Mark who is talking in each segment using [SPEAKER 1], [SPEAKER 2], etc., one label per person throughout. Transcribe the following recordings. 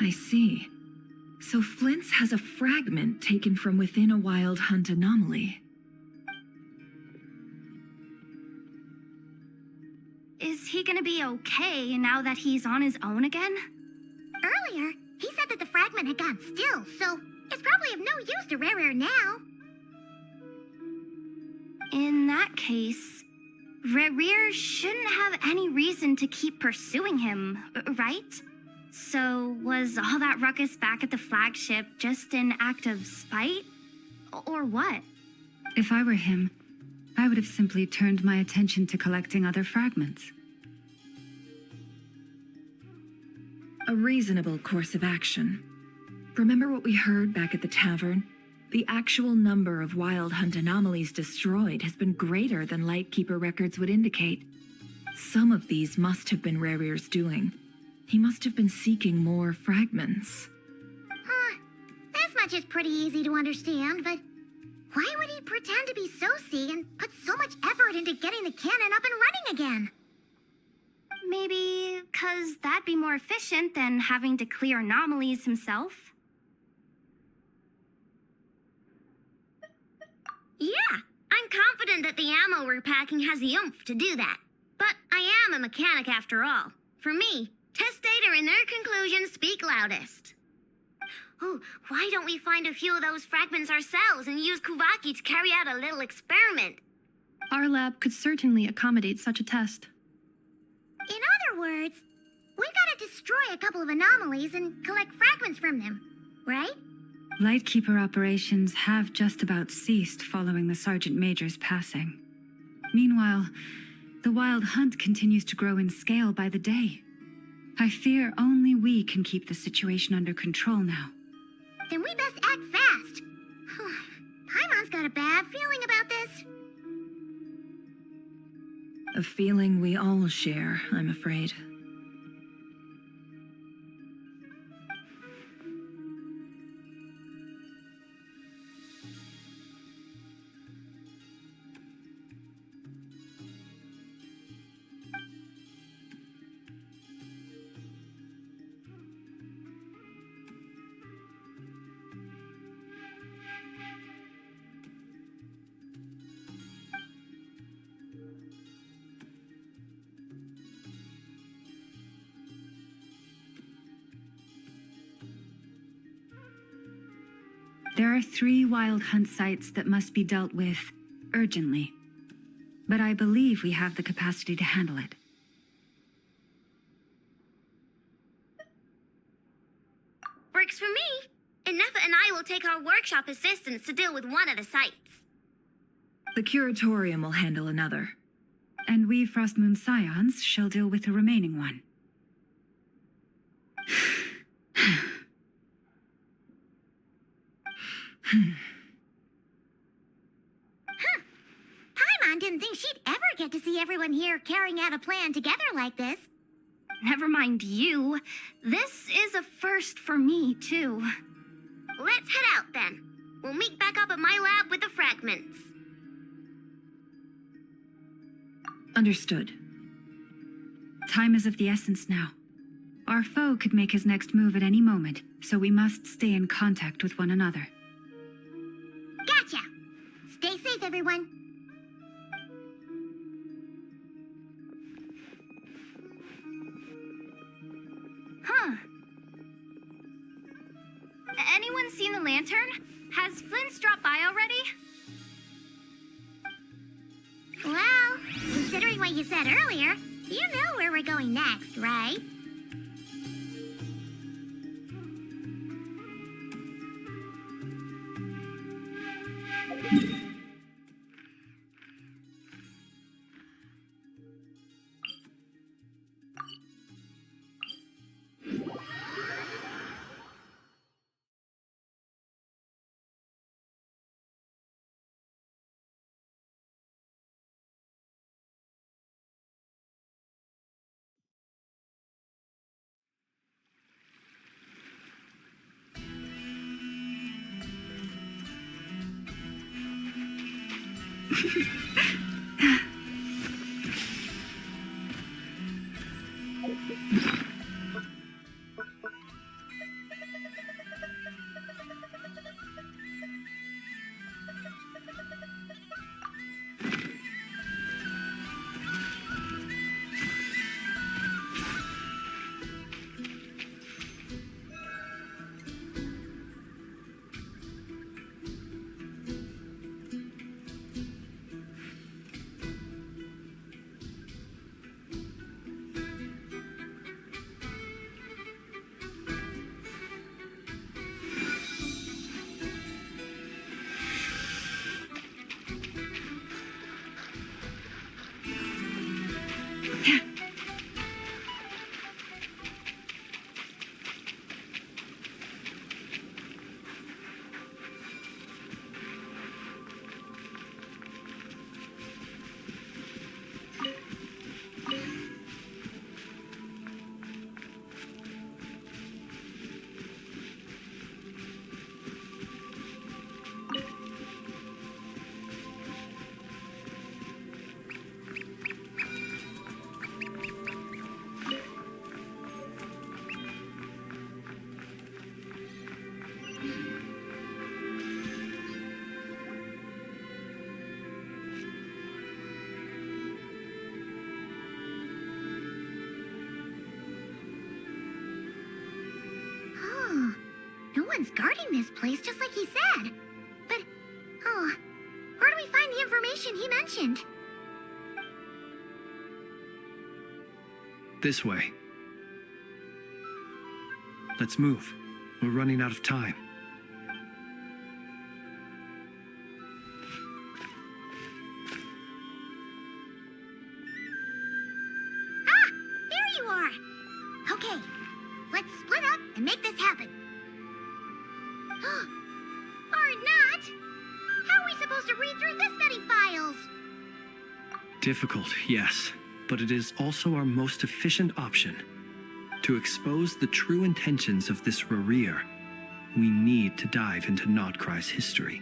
[SPEAKER 1] I see. So Flint's has a fragment taken from within a wild hunt anomaly.
[SPEAKER 2] Is he gonna be okay now that he's on his own again?
[SPEAKER 3] Earlier, he said that the fragment had gone still, so it's probably of no use to Rare now.
[SPEAKER 2] In that case, Rare shouldn't have any reason to keep pursuing him, right? So was all that ruckus back at the flagship just an act of spite? Or what?
[SPEAKER 4] If I were him, I would have simply turned my attention to collecting other fragments.
[SPEAKER 1] A reasonable course of action. Remember what we heard back at the tavern? The actual number of wild hunt anomalies destroyed has been greater than Lightkeeper records would indicate. Some of these must have been Rare's doing. He must have been seeking more fragments.
[SPEAKER 3] This much is pretty easy to understand, but why would he pretend to be Soci and put so much effort into getting the cannon up and running again?
[SPEAKER 2] Maybe 'cause that'd be more efficient than having to clear anomalies himself?
[SPEAKER 3] Yeah, I'm confident that the ammo we're packing has the oomph to do that. But I am a mechanic after all. For me, test data and their conclusions speak loudest. Oh, why don't we find a few of those fragments ourselves and use Kuvaki to carry out a little experiment?
[SPEAKER 5] Our lab could certainly accommodate such a test.
[SPEAKER 3] In other words, we gotta destroy a couple of anomalies and collect fragments from them, right?
[SPEAKER 4] Lightkeeper operations have just about ceased following the Sergeant Major's passing. Meanwhile, the wild hunt continues to grow in scale by the day. I fear only we can keep the situation under control now.
[SPEAKER 3] Then we best act fast. Paimon's got a bad feeling about this.
[SPEAKER 1] A feeling we all share, I'm afraid.
[SPEAKER 4] There are 3 wild hunt sites that must be dealt with urgently. But I believe we have the capacity to handle it.
[SPEAKER 3] Works for me. And Nefa and I will take our workshop assistants to deal with one of the sites.
[SPEAKER 1] The Curatorium will handle another.
[SPEAKER 4] And we Frostmoon Scions shall deal with the remaining one.
[SPEAKER 3] Paimon didn't think she'd ever get to see everyone here carrying out a plan together like this.
[SPEAKER 2] Never mind you. This is a first for me, too.
[SPEAKER 3] Let's head out then. We'll meet back up at my lab with the fragments.
[SPEAKER 1] Understood.
[SPEAKER 4] Time is of the essence now. Our foe could make his next move at any moment, so we must stay in contact with one another.
[SPEAKER 3] Gotcha! Stay safe, everyone.
[SPEAKER 2] Huh. Anyone seen the lantern? Has Flint's dropped by already?
[SPEAKER 3] Well, considering what you said earlier, you know where we're going next, right? No one's guarding this place, just like he said. But, where do we find the information he mentioned?
[SPEAKER 6] This way. Let's move. We're running out of time.
[SPEAKER 3] Ah! There you are! Okay, let's split up and make this happen. Or not! How are we supposed to read through this many files?
[SPEAKER 6] Difficult, yes, but it is also our most efficient option. To expose the true intentions of this Rerir, we need to dive into Nodcry's history.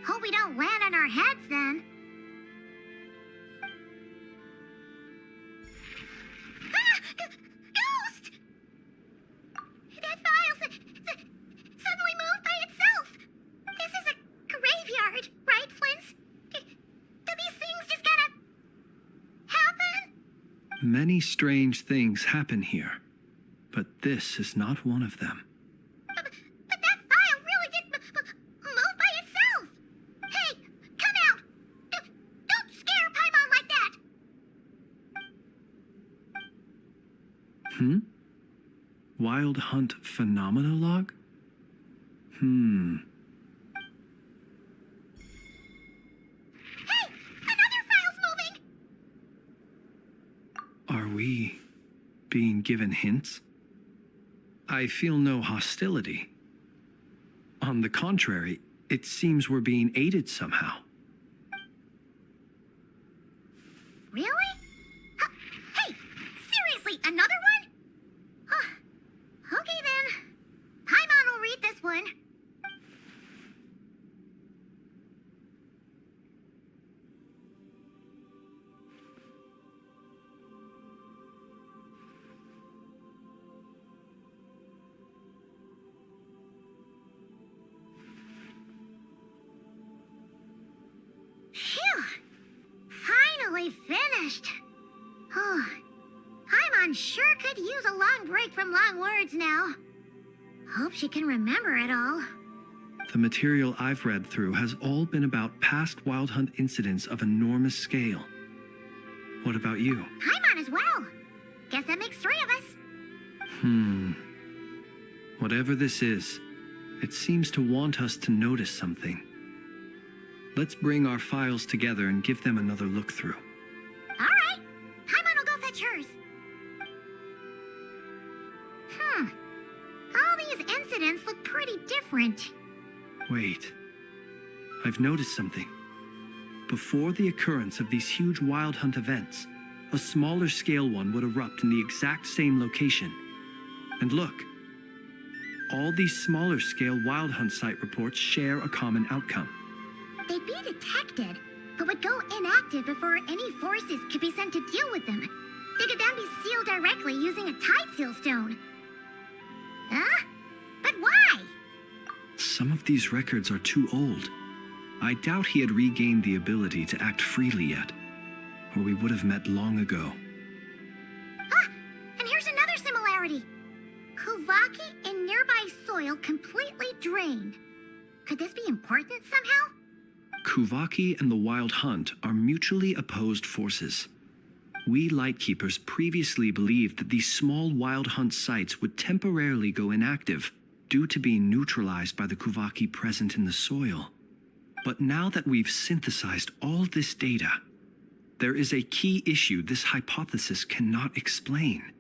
[SPEAKER 3] Hope we don't land on our heads then. Ghost! That file suddenly moved by itself. This is a graveyard, right, Flint? Do these things just gotta happen?
[SPEAKER 6] Many strange things happen here, but this is not one of them.
[SPEAKER 3] But that file really did move by itself. Hey, come out! Don't scare Paimon like that.
[SPEAKER 6] Wild Hunt Phenomenologue?
[SPEAKER 3] Hey, another file's moving.
[SPEAKER 6] Are we being given hints? I feel no hostility. On the contrary, it seems we're being aided somehow.
[SPEAKER 3] Really? Hey, seriously, another one? Okay then. Paimon will read this one. Phew! Finally finished. Oh, Paimon sure could use a long break from long words now. Hope she can remember it all.
[SPEAKER 6] The material I've read through has all been about past Wild Hunt incidents of enormous scale. What about you?
[SPEAKER 3] Paimon as well. Guess that makes 3 of us.
[SPEAKER 6] Whatever this is, it seems to want us to notice something. Let's bring our files together and give them another look through.
[SPEAKER 3] All right. Paimon will go fetch hers. All these incidents look pretty different.
[SPEAKER 6] Wait. I've noticed something. Before the occurrence of these huge Wild Hunt events, a smaller scale one would erupt in the exact same location. And look. All these smaller scale Wild Hunt site reports share a common outcome.
[SPEAKER 3] they'd be detected, but would go inactive before any forces could be sent to deal with them. They could then be sealed directly using a tide seal stone. Huh? But why?
[SPEAKER 6] Some of these records are too old. I doubt he had regained the ability to act freely yet, or we would have met long ago.
[SPEAKER 3] Ah! And here's another similarity. Kuvaki and nearby soil completely drained. Could this be important somehow?
[SPEAKER 6] Kuvaki and the Wild Hunt are mutually opposed forces. We Lightkeepers previously believed that these small Wild Hunt sites would temporarily go inactive due to being neutralized by the Kuvaki present in the soil. But now that we've synthesized all this data, there is a key issue this hypothesis cannot explain.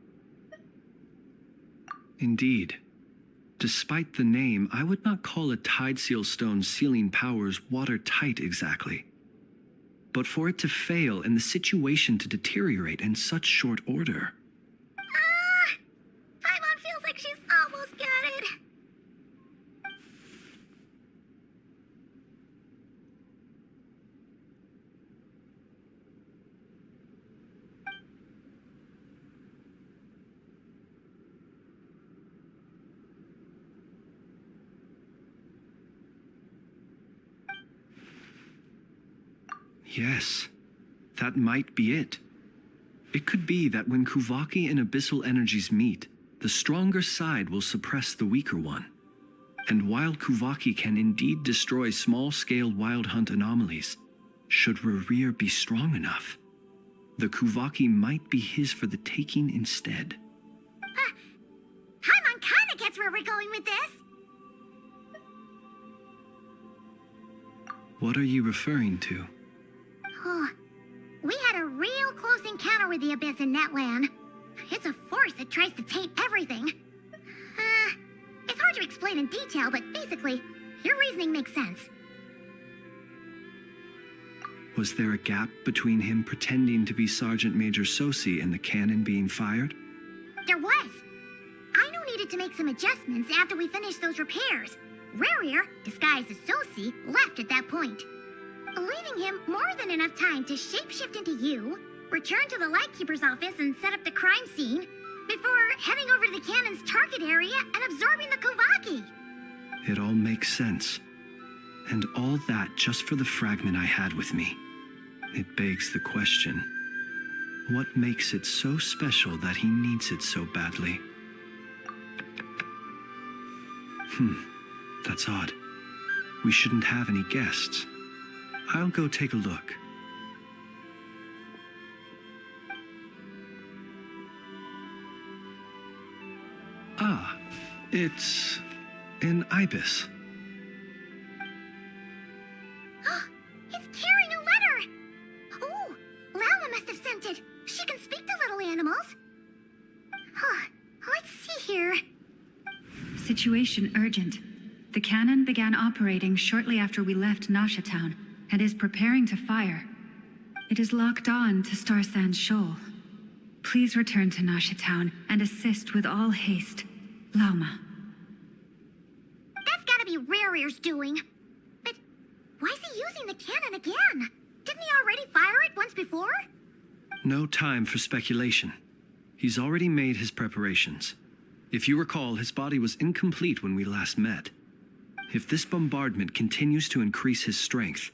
[SPEAKER 6] Indeed, despite the name, I would not call a tide seal stone's sealing powers watertight exactly. But for it to fail and the situation to deteriorate in such short order.
[SPEAKER 3] Paimon feels like she's almost got it.
[SPEAKER 6] Yes, that might be it. It could be that when Kuvaki and abyssal energies meet, the stronger side will suppress the weaker one. And while Kuvaki can indeed destroy small-scale Wild Hunt anomalies, should Rerir be strong enough, the Kuvaki might be his for the taking instead.
[SPEAKER 3] Paimon kinda gets where we're going with this.
[SPEAKER 6] What are you referring to?
[SPEAKER 3] Oh, we had a real close encounter with the Abyss in Netland. It's a force that tries to taint everything. It's hard to explain in detail, but basically, your reasoning makes sense.
[SPEAKER 6] Was there a gap between him pretending to be Sergeant Major Sosi and the cannon being fired?
[SPEAKER 3] There was. Aino needed to make some adjustments after we finished those repairs. Rerir, disguised as Sosi, left at that point, leaving him more than enough time to shapeshift into you, return to the Lightkeeper's office and set up the crime scene, before heading over to the cannon's target area and absorbing the Kuvaki.
[SPEAKER 6] It all makes sense. And all that just for the fragment I had with me. It begs the question, what makes it so special that he needs it so badly? That's odd. We shouldn't have any guests. I'll go take a look. Ah, it's an ibis.
[SPEAKER 3] It's carrying a letter! Oh, Lala must have sent it. She can speak to little animals. Let's see here.
[SPEAKER 4] Situation urgent. The cannon began operating shortly after we left Nasha Town and is preparing to fire. It is locked on to Star Sand Shoal. Please return to Nasha Town and assist with all haste. Lauma.
[SPEAKER 3] That's gotta be Rerir's doing. But why is he using the cannon again? Didn't he already fire it once before?
[SPEAKER 6] No time for speculation. He's already made his preparations. If you recall, his body was incomplete when we last met. If this bombardment continues to increase his strength,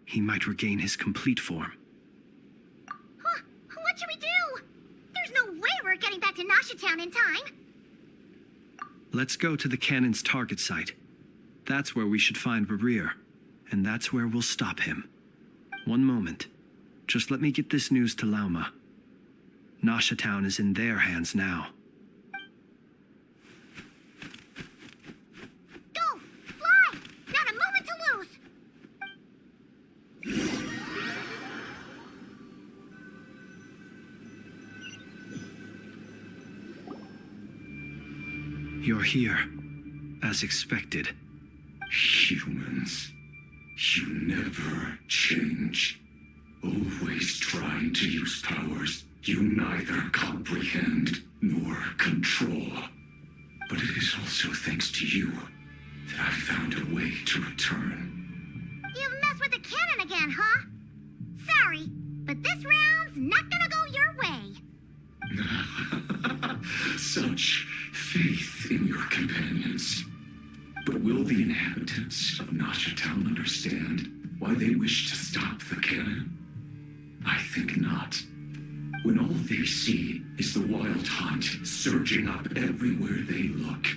[SPEAKER 6] he might regain his complete form.
[SPEAKER 3] What should we do? There's no way we're getting back to Nasha Town in time.
[SPEAKER 6] Let's go to the cannon's target site. That's where we should find Rerir, and that's where we'll stop him. One moment. Just let me get this news to Lauma. Nasha Town is in their hands now.
[SPEAKER 3] Go! Fly! Not a moment to lose!
[SPEAKER 6] You're here, as expected.
[SPEAKER 7] Humans, you never change. Always trying to use powers you neither comprehend nor control. But it is also thanks to you that I found a way to return.
[SPEAKER 3] You've messed with the sorry, but this round's not gonna go your way.
[SPEAKER 7] Such faith in your companions. But will the inhabitants of Nasha Town understand why they wish to stop the cannon? I think not. When all they see is the wild hunt surging up everywhere they look,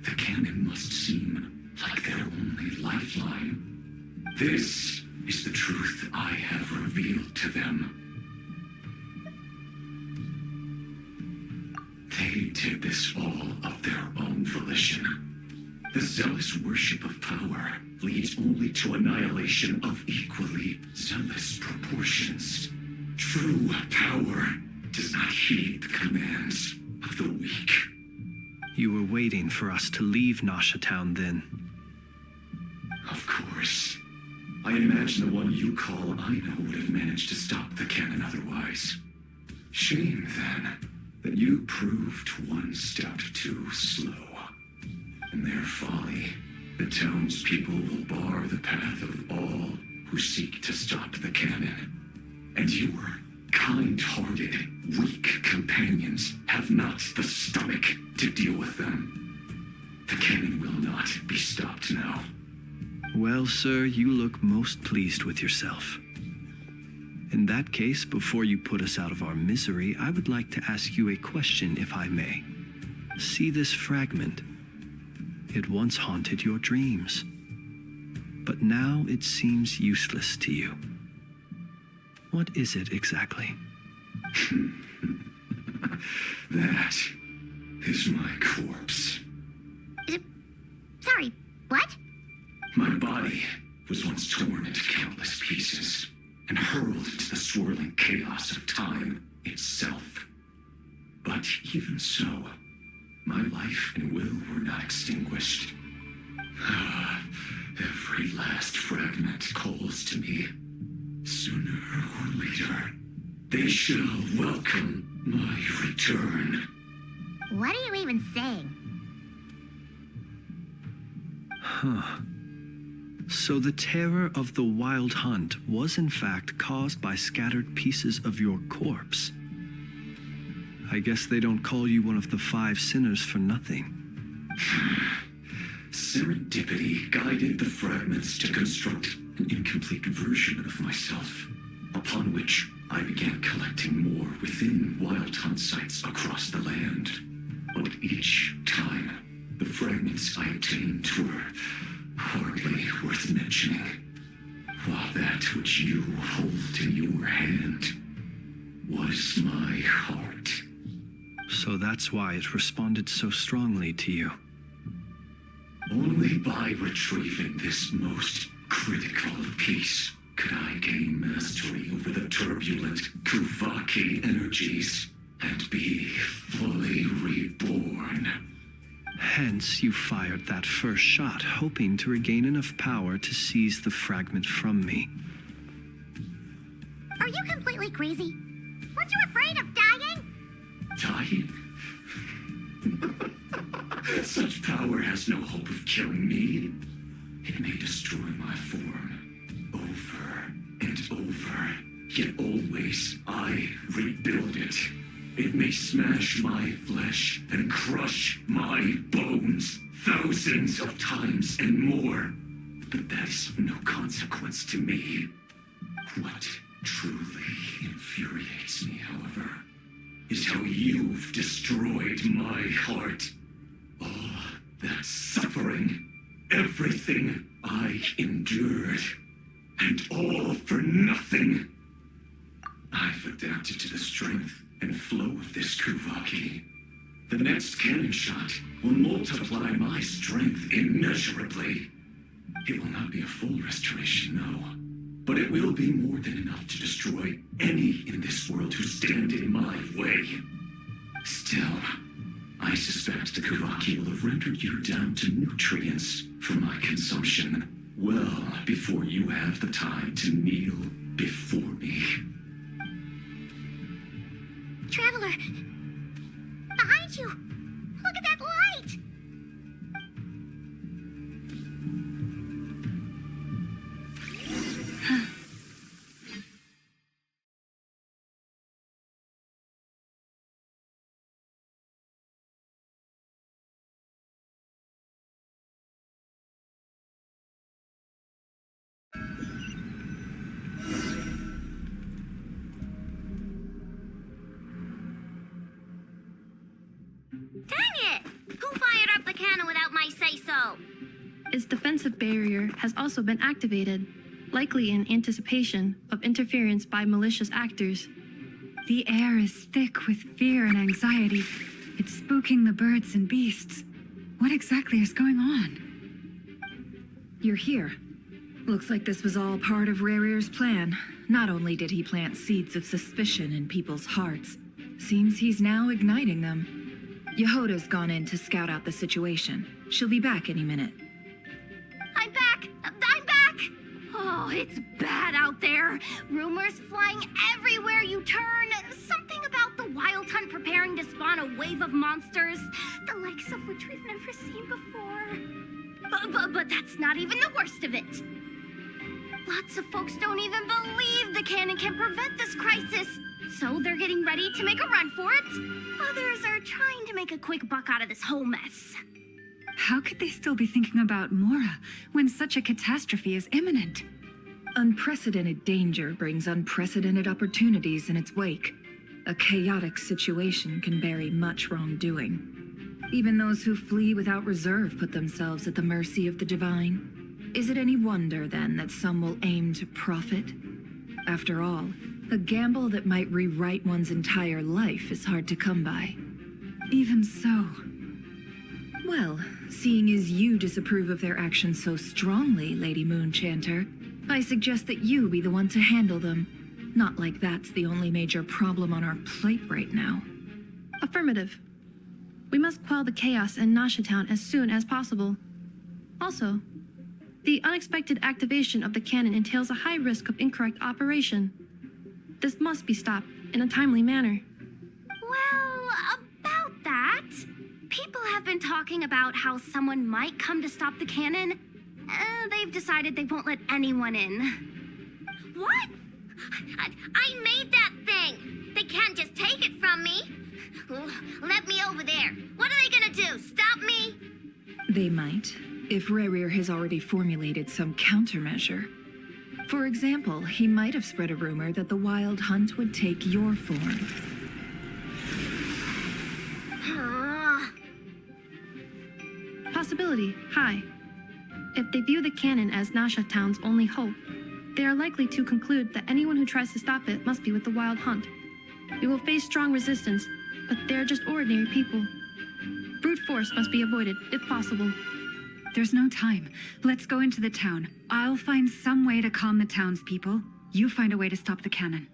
[SPEAKER 7] the cannon must seem like their only lifeline. This is the truth I have revealed to them. They did this all of their own volition. The zealous worship of power leads only to annihilation of equally zealous proportions. True power does not heed the commands of the weak.
[SPEAKER 6] You were waiting for us to leave Nasha Town then.
[SPEAKER 7] Of course. I imagine the one you call Aina would have managed to stop the cannon otherwise. Shame, then, that you proved one step too slow. In their folly, the townspeople will bar the path of all who seek to stop the cannon. And your kind-hearted, weak companions have not the stomach to deal with them. The cannon will not be stopped now.
[SPEAKER 6] Well, sir, you look most pleased with yourself. In that case, before you put us out of our misery, I would like to ask you a question, if I may. See this fragment? It once haunted your dreams, but now it seems useless to you. What is it exactly?
[SPEAKER 7] That is my corpse.
[SPEAKER 3] Sorry, what?
[SPEAKER 7] My body was once torn into countless pieces and hurled into the swirling chaos of time itself. But even so, my life and will were not extinguished. Every last fragment calls to me. Sooner or later, they shall welcome my return.
[SPEAKER 3] What are you even saying?
[SPEAKER 6] Huh. So the terror of the wild hunt was in fact caused by scattered pieces of your corpse. I guess they don't call you one of the 5 sinners for nothing.
[SPEAKER 7] Serendipity guided the fragments to construct an incomplete version of myself, upon which I began collecting more within wild hunt sites across the land. But each time, the fragments I obtained were hardly worth mentioning, while that which you hold in your hand was my heart.
[SPEAKER 6] So that's why it responded so strongly to you.
[SPEAKER 7] Only by retrieving this most critical piece could I gain mastery over the turbulent Kuvaki energies and be fully reborn.
[SPEAKER 6] Hence, you fired that first shot, hoping to regain enough power to seize the fragment from me.
[SPEAKER 3] Are you completely crazy? Weren't you afraid of dying?
[SPEAKER 7] Dying? Such power has no hope of killing me. It may destroy my form over and over, yet always I rebuild it. It may smash my flesh and crush my bones thousands of times and more, but that is of no consequence to me. What truly infuriates me, however, is how you've destroyed my heart. All that suffering, everything I endured, and all for nothing. I've adapted to the strength and flow of this Kuvaki. The next cannon shot will multiply my strength immeasurably. It will not be a full restoration, no, but it will be more than enough to destroy any in this world who stand in my way. Still, I suspect the Kuvaki will have rendered you down to nutrients for my consumption well before you have the time to kneel before me.
[SPEAKER 3] Traveler! Behind you! Look at that light! Dang it! Who fired up the cannon without my say-so?
[SPEAKER 5] Its defensive barrier has also been activated, likely in anticipation of interference by malicious actors.
[SPEAKER 4] The air is thick with fear and anxiety. It's spooking the birds and beasts. What exactly is going on?
[SPEAKER 1] You're here. Looks like this was all part of Rerir's plan. Not only did he plant seeds of suspicion in people's hearts, seems he's now igniting them. Yehoda's gone in to scout out the situation. She'll be back any minute.
[SPEAKER 2] I'm back! I'm back! Oh, it's bad out there. Rumors flying everywhere you turn. Something about the Wild Hunt preparing to spawn a wave of monsters, the likes of which we've never seen before. But that's not even the worst of it. Lots of folks don't even believe the cannon can prevent this crisis, so they're getting ready to make a run for it. Others are trying to make a quick buck out of this whole mess.
[SPEAKER 4] How could they still be thinking about Mora when such a catastrophe is imminent?
[SPEAKER 1] Unprecedented danger brings unprecedented opportunities in its wake. A chaotic situation can bury much wrongdoing. Even those who flee without reserve put themselves at the mercy of the divine. Is it any wonder, then, that some will aim to profit? After all, a gamble that might rewrite one's entire life is hard to come by.
[SPEAKER 4] Even so.
[SPEAKER 1] Well, seeing as you disapprove of their actions so strongly, Lady Moonchanter, I suggest that you be the one to handle them. Not like that's the only major problem on our plate right now.
[SPEAKER 5] Affirmative. We must quell the chaos in Nasha Town as soon as possible. Also, the unexpected activation of the cannon entails a high risk of incorrect operation. This must be stopped in a timely manner.
[SPEAKER 2] Well, about that, people have been talking about how someone might come to stop the cannon. They've decided they won't let anyone in.
[SPEAKER 3] What? I made that thing! They can't just take it from me! Let me over there! What are they gonna do? Stop me?
[SPEAKER 1] They might, if Rerir has already formulated some countermeasure. For example, he might have spread a rumor that the Wild Hunt would take your form.
[SPEAKER 5] Possibility high. If they view the cannon as Nasha Town's only hope, they are likely to conclude that anyone who tries to stop it must be with the Wild Hunt. We will face strong resistance, but they're just ordinary people. Brute force must be avoided, if possible.
[SPEAKER 4] There's no time. Let's go into the town. I'll find some way to calm the townspeople. You find a way to stop the cannon.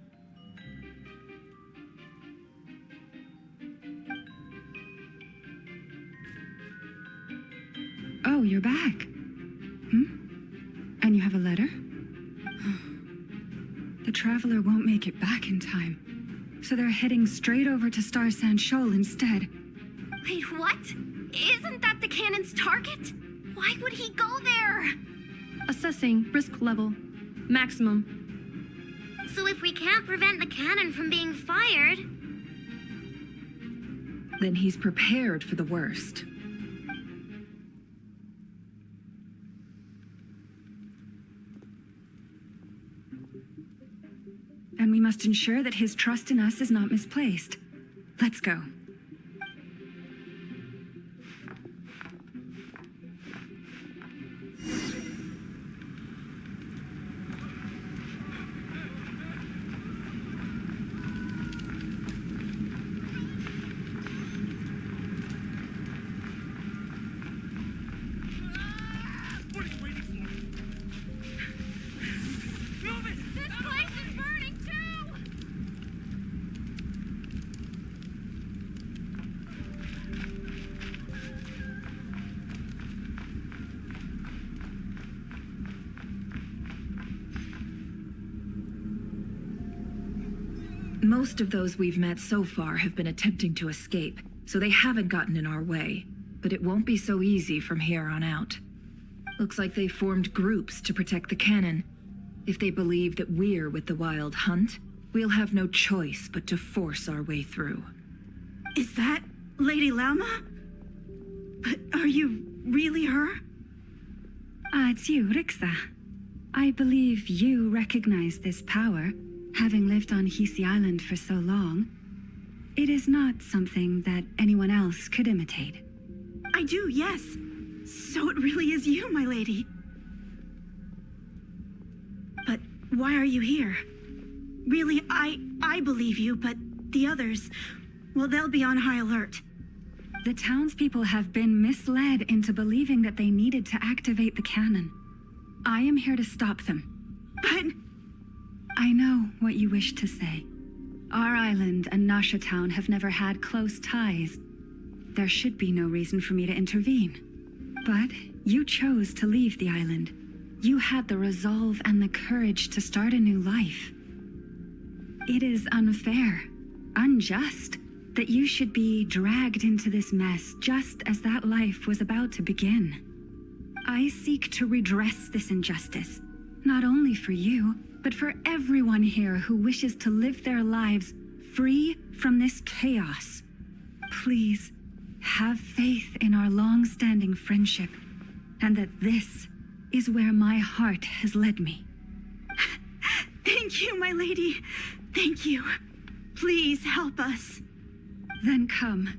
[SPEAKER 4] Oh, you're back. And you have a letter? The traveler won't make it back in time. So they're heading straight over to Star Sand Shoal instead.
[SPEAKER 2] Wait, what? Isn't that the cannon's target? Why would he go there?
[SPEAKER 5] Assessing risk level. Maximum.
[SPEAKER 3] So if we can't prevent the cannon from being fired...
[SPEAKER 1] Then he's prepared for the worst.
[SPEAKER 4] And we must ensure that his trust in us is not misplaced. Let's go.
[SPEAKER 1] Most of those we've met so far have been attempting to escape, so they haven't gotten in our way. But it won't be so easy from here on out. Looks like they formed groups to protect the cannon. If they believe that we're with the Wild Hunt, we'll have no choice but to force our way through.
[SPEAKER 8] Is that Lady Lalma? But are you really her?
[SPEAKER 4] It's you, Rixa. I believe you recognize this power, having lived on Hisi Island for so long. It is not something that anyone else could imitate.
[SPEAKER 8] I do, yes. So it really is you, my lady. But why are you here? Really, I believe you, but the others, well, they'll be on high alert.
[SPEAKER 4] The townspeople have been misled into believing that they needed to activate the cannon. I am here to stop them.
[SPEAKER 8] But
[SPEAKER 4] I know what you wish to say. Our island and Nasha Town have never had close ties. There should be no reason for me to intervene. But you chose to leave the island. You had the resolve and the courage to start a new life. It is unfair, unjust, that you should be dragged into this mess just as that life was about to begin. I seek to redress this injustice, not only for you, but for everyone here who wishes to live their lives free from this chaos. Please, have faith in our long-standing friendship, and that this is where my heart has led me.
[SPEAKER 8] thank you, my lady. Thank you. Please help us.
[SPEAKER 4] Then come.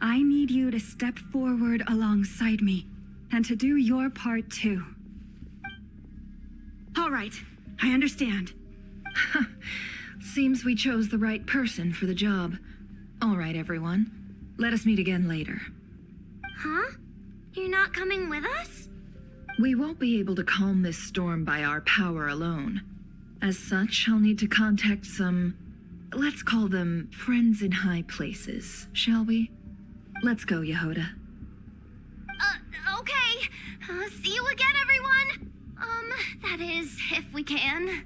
[SPEAKER 4] I need you to step forward alongside me, and to do your part too.
[SPEAKER 8] All right, I understand.
[SPEAKER 1] Seems we chose the right person for the job. All right, everyone. Let us meet again later.
[SPEAKER 3] Huh? You're not coming with us?
[SPEAKER 1] We won't be able to calm this storm by our power alone. As such, I'll need to contact some, let's call them friends in high places, shall we? Let's go, Yehoda.
[SPEAKER 2] Okay. See you again, everyone. That is, if we can.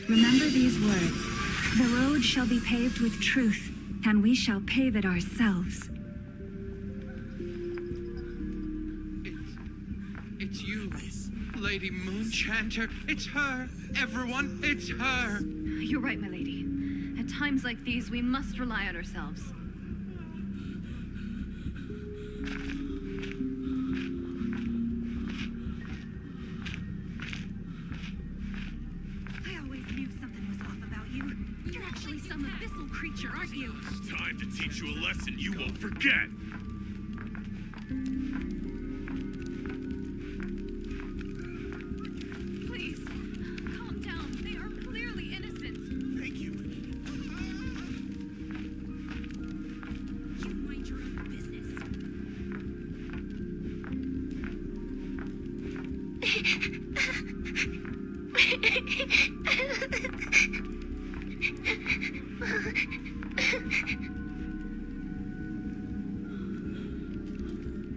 [SPEAKER 4] Remember these words. The road shall be paved with truth, and we shall pave it ourselves.
[SPEAKER 9] It's you, Lady Moonchanter. It's her. Everyone, it's her.
[SPEAKER 10] You're right, my lady. At times like these, we must rely on ourselves.
[SPEAKER 8] I always knew something was off about you.
[SPEAKER 10] You're actually some abyssal creature, aren't you?
[SPEAKER 7] Time to teach you a lesson you won't forget.
[SPEAKER 10] Please, calm down. They are clearly innocent.
[SPEAKER 7] Thank you.
[SPEAKER 8] You mind your own business.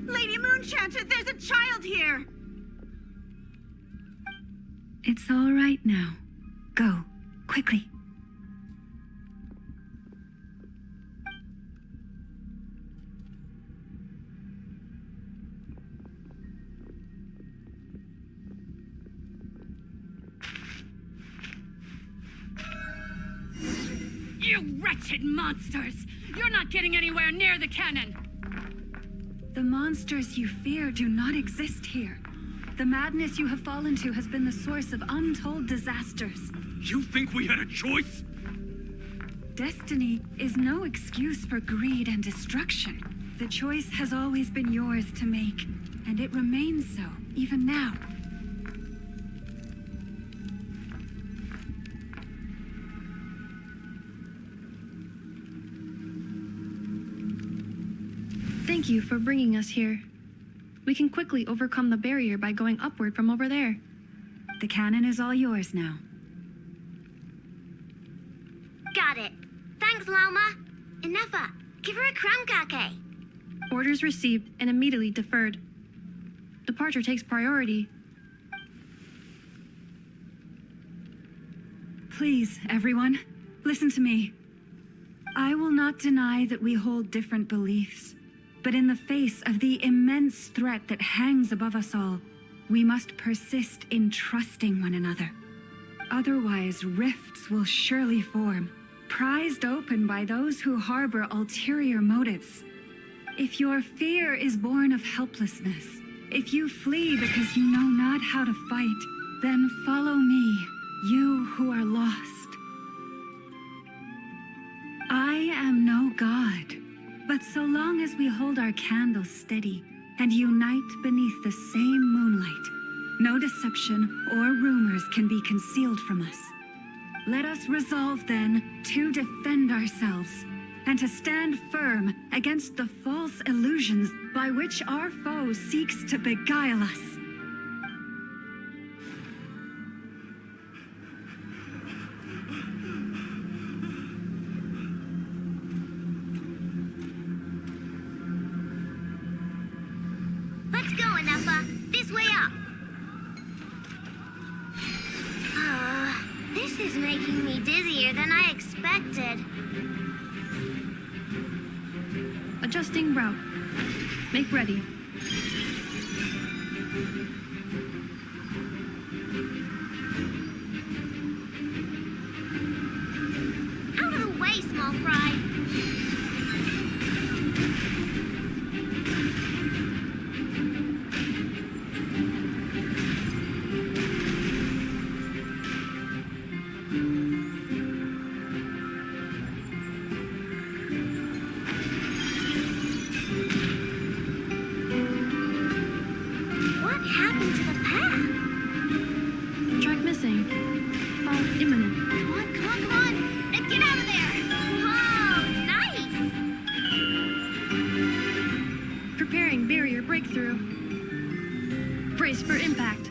[SPEAKER 8] Lady Moonchanter, there's a child here!
[SPEAKER 4] It's all right now. Go, quickly.
[SPEAKER 10] You wretched monsters! You're not getting anywhere near the cannon!
[SPEAKER 4] The monsters you fear do not exist here. The madness you have fallen to has been the source of untold disasters.
[SPEAKER 7] You think we had a choice?
[SPEAKER 4] Destiny is no excuse for greed and destruction. The choice has always been yours to make, and it remains so, even now.
[SPEAKER 5] Thank you for bringing us here. We can quickly overcome the barrier by going upward from over there.
[SPEAKER 4] The cannon is all yours now.
[SPEAKER 3] Got it. Thanks, Lauma. Inefa, give her a crankake.
[SPEAKER 5] Orders received and immediately deferred. Departure takes priority.
[SPEAKER 4] Please, everyone, listen to me. I will not deny that we hold different beliefs, but in the face of the immense threat that hangs above us all, we must persist in trusting one another. Otherwise, rifts will surely form, prized open by those who harbor ulterior motives. If your fear is born of helplessness, if you flee because you know not how to fight, then follow me, you who are lost. I am no god, but so long as we hold our candles steady and unite beneath the same moonlight, no deception or rumors can be concealed from us. Let us resolve then to defend ourselves and to stand firm against the false illusions by which our foe seeks to beguile us.
[SPEAKER 3] Let's go, Anafa. This way up. This is making me dizzier than I expected.
[SPEAKER 5] Adjusting route. Make ready.
[SPEAKER 3] Out of the way, small fry. What happened to the path?
[SPEAKER 5] Track missing. Fall imminent.
[SPEAKER 3] Come on, come on, come on! Get out of there! Whoa, nice!
[SPEAKER 5] Preparing barrier breakthrough. Brace for impact.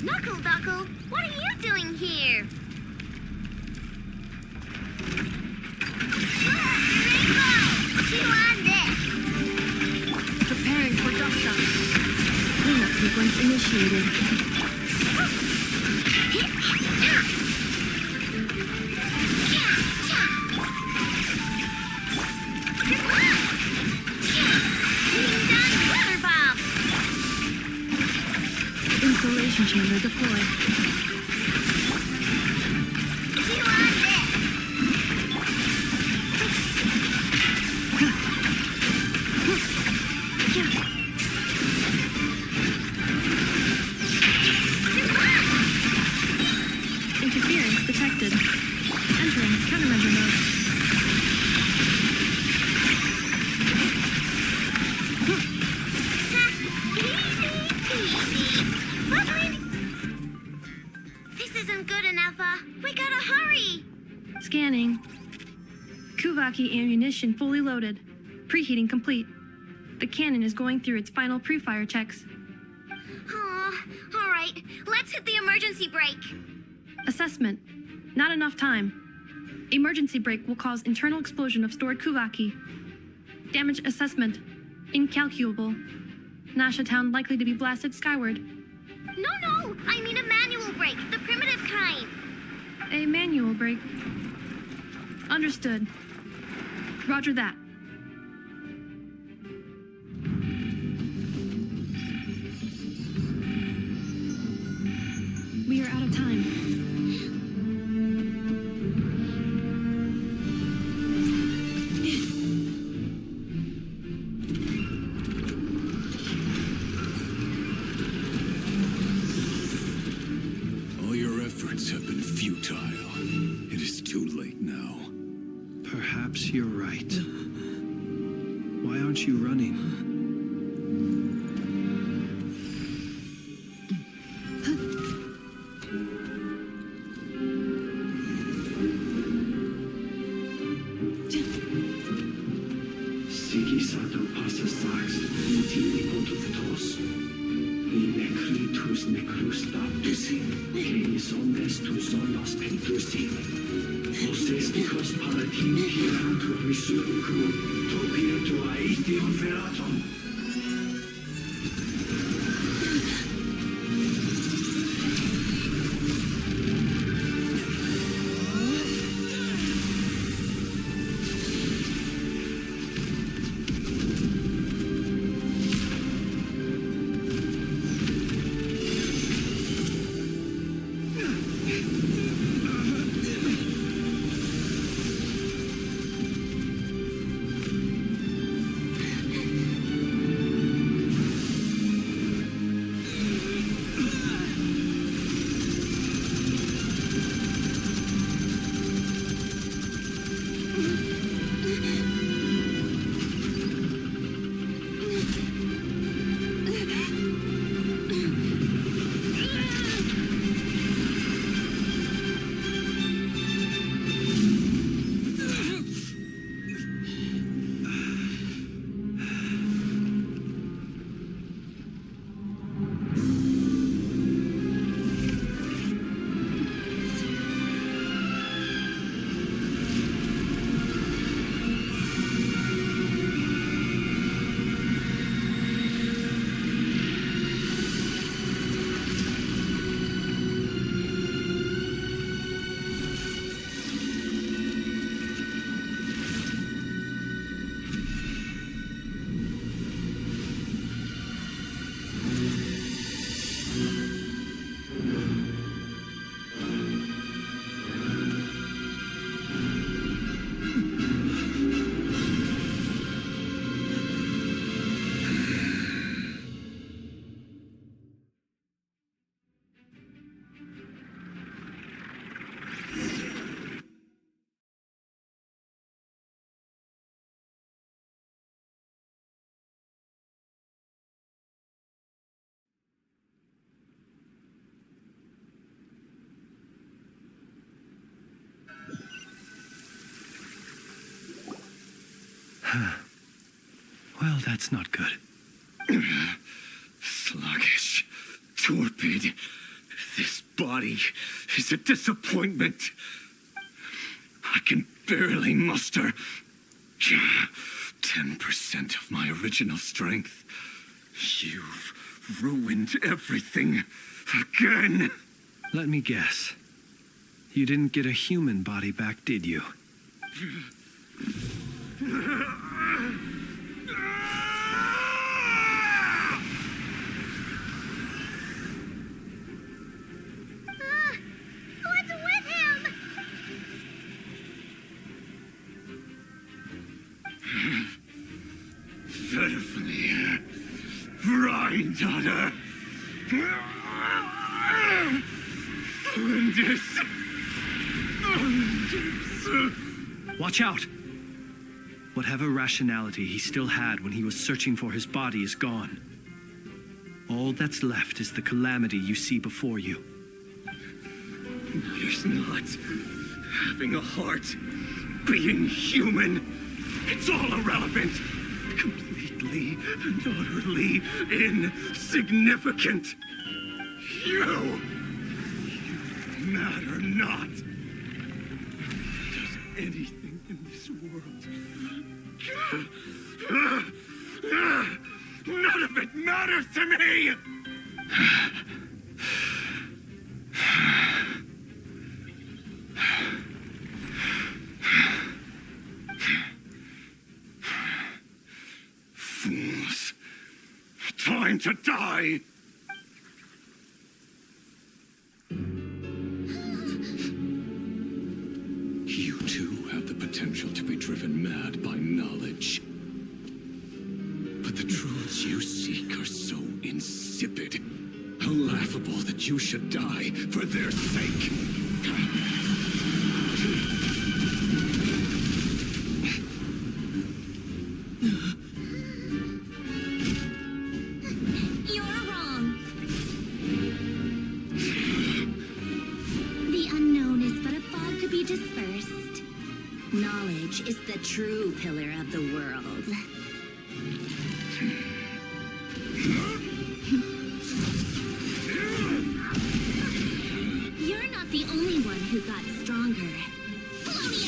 [SPEAKER 3] Knuckle Duckle, what are you doing here? Rainbow! Chew on this!
[SPEAKER 5] Preparing for dust up. Cleanup sequence initiated. Insulation chamber deployed. Interference detected. Entering countermeasure mode.
[SPEAKER 3] This isn't good enough. We gotta hurry.
[SPEAKER 5] Scanning. Kuvaki ammunition fully loaded. Preheating complete. The cannon is going through its final pre-fire checks.
[SPEAKER 3] Oh, all right. Let's hit the emergency brake.
[SPEAKER 5] Assessment. Not enough time. Emergency brake will cause internal explosion of stored Kuvaki. Damage assessment. Incalculable. Nasha Town likely to be blasted skyward.
[SPEAKER 3] No, I mean a manual brake, the primitive kind.
[SPEAKER 5] A manual brake. Understood. Roger that. We are out of time.
[SPEAKER 7] All your efforts have been futile. It is too late now.
[SPEAKER 6] Perhaps you're right. Why aren't you running?
[SPEAKER 7] Sigisato passa sax, utili pontuvitos. Necritus necrus baptisi, que omnes tu solos pentusi. Os
[SPEAKER 6] Well, that's not good.
[SPEAKER 7] Sluggish, torpid. This body is a disappointment. I can barely muster 10% of my original strength. You've ruined everything again.
[SPEAKER 6] Let me guess. You didn't get a human body back, did you?
[SPEAKER 3] What's with him?
[SPEAKER 7] Verfnir, Rheindaughter,
[SPEAKER 6] Watch out! Whatever rationality he still had when he was searching for his body is gone. All that's left is the calamity you see before you.
[SPEAKER 7] Matters not. Having a heart, being human, it's all irrelevant. Completely and utterly insignificant. You matter not. Does anything in this world? None of it matters to me! Fools. Time to die! You too have the potential to be driven mad by knowledge. But the truths you seek are so insipid, laughable that you should die for their sake.
[SPEAKER 3] You're wrong. The unknown is but a fog to be dispersed. Knowledge is the true pillar of the world. You're not the only one who got stronger. Blow me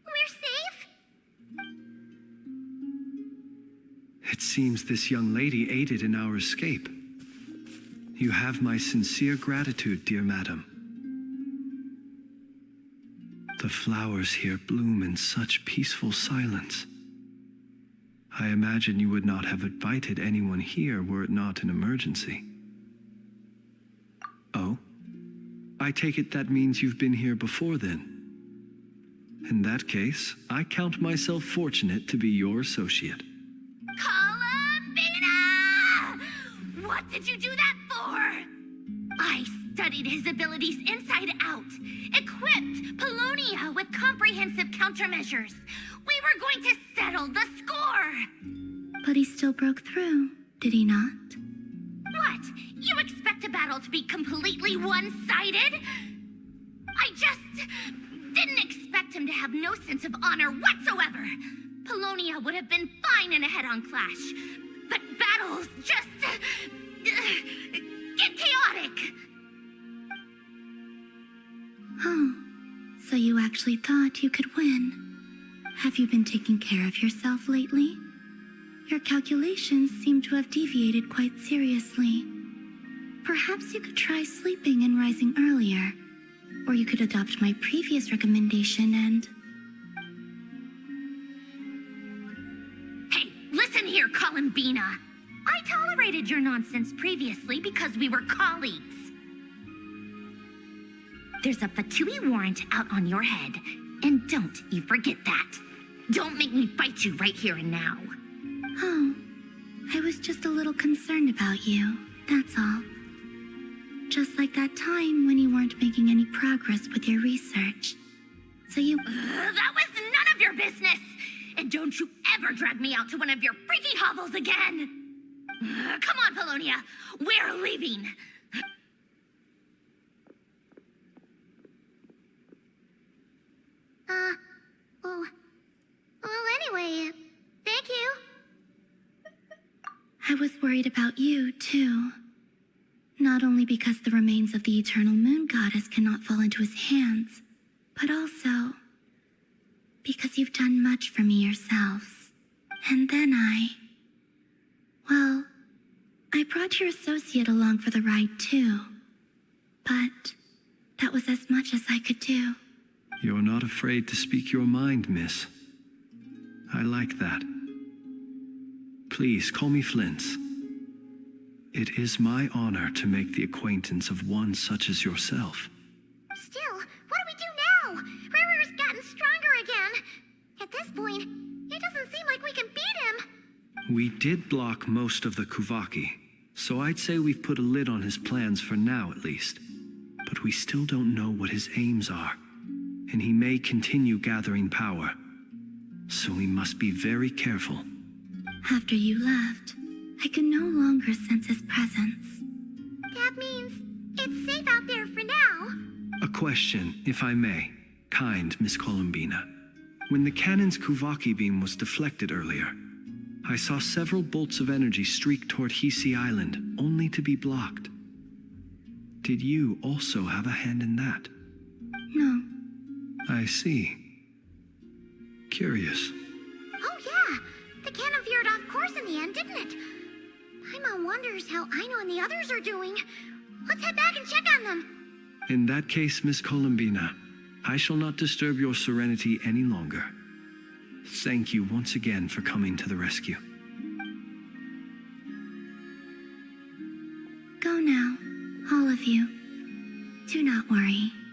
[SPEAKER 3] We're safe?
[SPEAKER 6] It seems this young lady aided in our escape. You have my sincere gratitude, dear madam. The flowers here bloom in such peaceful silence. I imagine you would not have invited anyone here were it not an emergency. Oh? I take it that means you've been here before then. In that case, I count myself fortunate to be your associate.
[SPEAKER 3] Columbina! What did you do that for? I studied his abilities inside out, equipped Polonia with comprehensive countermeasures. We were going to settle the score.
[SPEAKER 2] But he still broke through, did he not?
[SPEAKER 3] What? You expect a battle to be completely one-sided? I just didn't expect him to have no sense of honor whatsoever. Polonia would have been fine in a head-on clash, but battles just get chaotic.
[SPEAKER 2] Oh, so you actually thought you could win. Have you been taking care of yourself lately? Your calculations seem to have deviated quite seriously. Perhaps you could try sleeping and rising earlier. Or you could adopt my previous recommendation and...
[SPEAKER 3] Hey, listen here, Columbina. I tolerated your nonsense previously because we were colleagues. There's a Fatui warrant out on your head, and don't you forget that. Don't make me fight you right here and now.
[SPEAKER 2] Oh, I was just a little concerned about you, that's all. Just like that time when you weren't making any progress with your research. So you...
[SPEAKER 3] That was none of your business! And don't you ever drag me out to one of your freaky hovels again! Come on, Polonia! We're leaving! Well, anyway, thank you.
[SPEAKER 2] I was worried about you, too. Not only because the remains of the eternal moon goddess cannot fall into his hands, but also because you've done much for me yourselves. And then well, I brought your associate along for the ride, too. But that was as much as I could do.
[SPEAKER 6] You're not afraid to speak your mind, miss. I like that. Please call me Flint's. It is my honor to make the acquaintance of one such as yourself.
[SPEAKER 3] Still, what do we do now? Riri's gotten stronger again. At this point, it doesn't seem like we can beat him.
[SPEAKER 6] We did block most of the Kuvaki, so I'd say we've put a lid on his plans for now at least. But we still don't know what his aims are, and he may continue gathering power. So we must be very careful.
[SPEAKER 2] After you left, I could no longer sense his presence.
[SPEAKER 3] That means it's safe out there for now.
[SPEAKER 6] A question, if I may, kind Miss Columbina. When the cannon's Kuvaki beam was deflected earlier, I saw several bolts of energy streak toward Hisi Island, only to be blocked. Did you also have a hand in that?
[SPEAKER 2] No.
[SPEAKER 6] I see. Curious.
[SPEAKER 3] Oh yeah, the cannon veered off course in the end, didn't it? Paimon wonders how Aino and the others are doing. Let's head back and check on them.
[SPEAKER 6] In that case, Miss Columbina, I shall not disturb your serenity any longer. Thank you once again for coming to the rescue.
[SPEAKER 2] Go now. Don't worry.